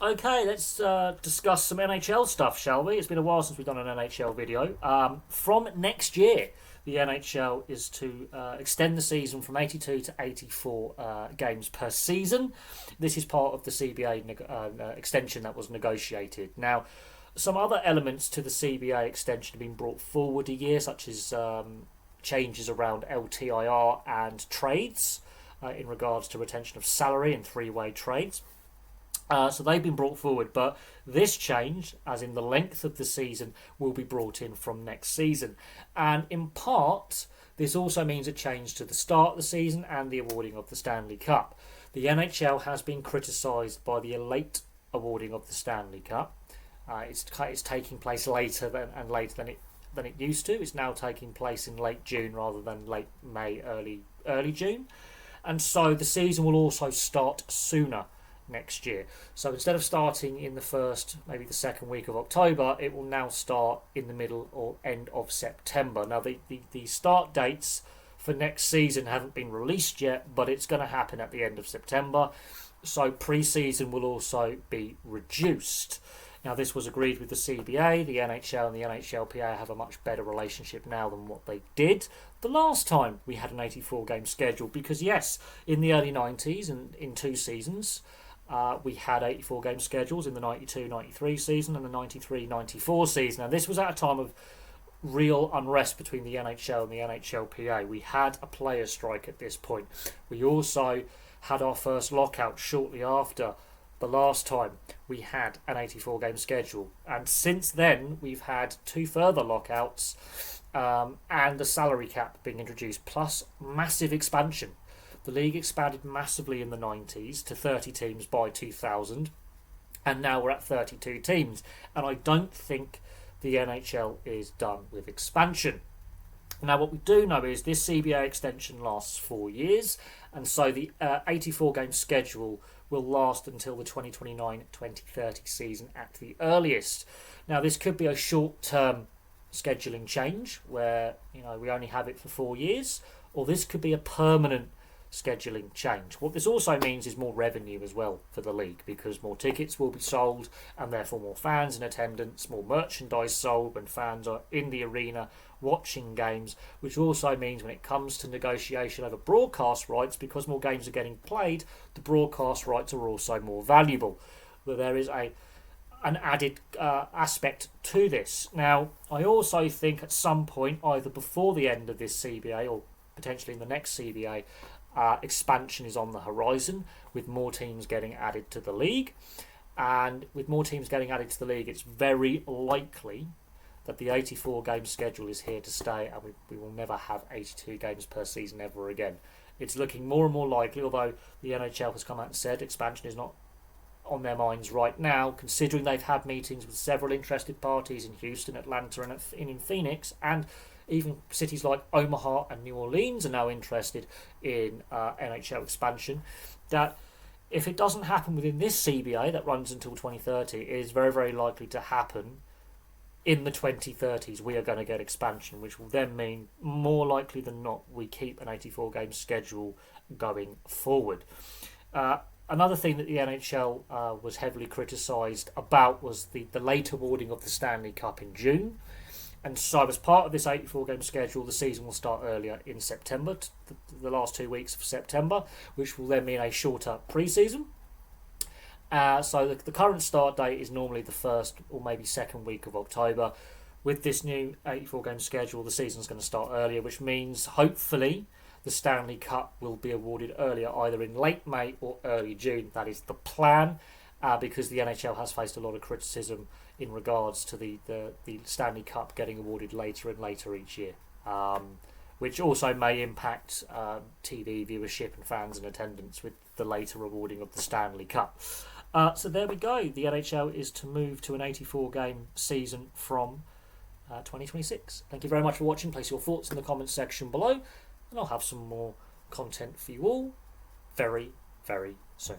Okay, let's discuss some NHL stuff, shall we? It's been a while since we've done an NHL video. From next year, the NHL is to extend the season from 82 to 84 games per season. This is part of the CBA extension that was negotiated. Now, some other elements to the CBA extension have been brought forward a year, such as changes around LTIR and trades in regards to retention of salary and three-way trades. So they've been brought forward, but this change, as in the length of the season, will be brought in from next season. And in part, this also means a change to the start of the season and the awarding of the Stanley Cup. The NHL has been criticised by the late awarding of the Stanley Cup. It's taking place later than it used to. It's now taking place in late June rather than late May, early June, and so the season will also start sooner next year. So instead of starting in maybe the second week of October, it will now start in the middle or end of September. Now, the start dates for next season haven't been released yet, but it's going to happen at the end of September. So pre-season will also be reduced. Now, this was agreed with the CBA. The NHL and the NHLPA have a much better relationship now than what they did the last time we had an 84-game schedule. Because, yes, in the early 90s and in two seasons, we had 84-game schedules in the 92-93 season and the 93-94 season. And this was at a time of real unrest between the NHL and the NHLPA. We had a player strike at this point. We also had our first lockout shortly after the last time we had an 84-game schedule. And since then, we've had two further lockouts and a salary cap being introduced, plus massive expansion. The league expanded massively in the 90s to 30 teams by 2000, and now we're at 32 teams. And I don't think the NHL is done with expansion. Now, what we do know is this CBA extension lasts 4 years, and so the 84-game schedule will last until the 2029-2030 season at the earliest. Now, this could be a short-term scheduling change where we only have it for 4 years, or this could be a permanent scheduling change. What this also means is more revenue as well for the league, because more tickets will be sold and therefore more fans in attendance, more merchandise sold when fans are in the arena watching games, which also means when it comes to negotiation over broadcast rights, because more games are getting played, the broadcast rights are also more valuable. But there is an added aspect to this. Now, I also think at some point, either before the end of this CBA or potentially in the next CBA, expansion is on the horizon, with more teams getting added to the league. And with more teams getting added to the league, it's very likely that the 84-game schedule is here to stay, and we will never have 82 games per season ever again. It's looking more and more likely, although the NHL has come out and said expansion is not on their minds right now, considering they've had meetings with several interested parties in Houston, Atlanta, and in Phoenix, and even cities like Omaha and New Orleans are now interested in NHL expansion. That if it doesn't happen within this CBA that runs until 2030, it is very, very likely to happen in the 2030s. We are going to get expansion, which will then mean more likely than not we keep an 84-game schedule going forward. Another thing that the NHL was heavily criticised about was the late awarding of the Stanley Cup in June. And so as part of this 84-game schedule, the season will start earlier in September, the last 2 weeks of September, which will then mean a shorter pre-season. So the current start date is normally the first or maybe second week of October. With this new 84-game schedule, the season's going to start earlier, which means hopefully the Stanley Cup will be awarded earlier, either in late May or early June. That is the plan, because the NHL has faced a lot of criticism in regards to the Stanley Cup getting awarded later and later each year, which also may impact TV viewership and fans in attendance with the later awarding of the Stanley Cup. So there we go. The NHL is to move to an 84-game season from 2026. Thank you very much for watching. Place your thoughts in the comments section below, and I'll have some more content for you all very, very soon.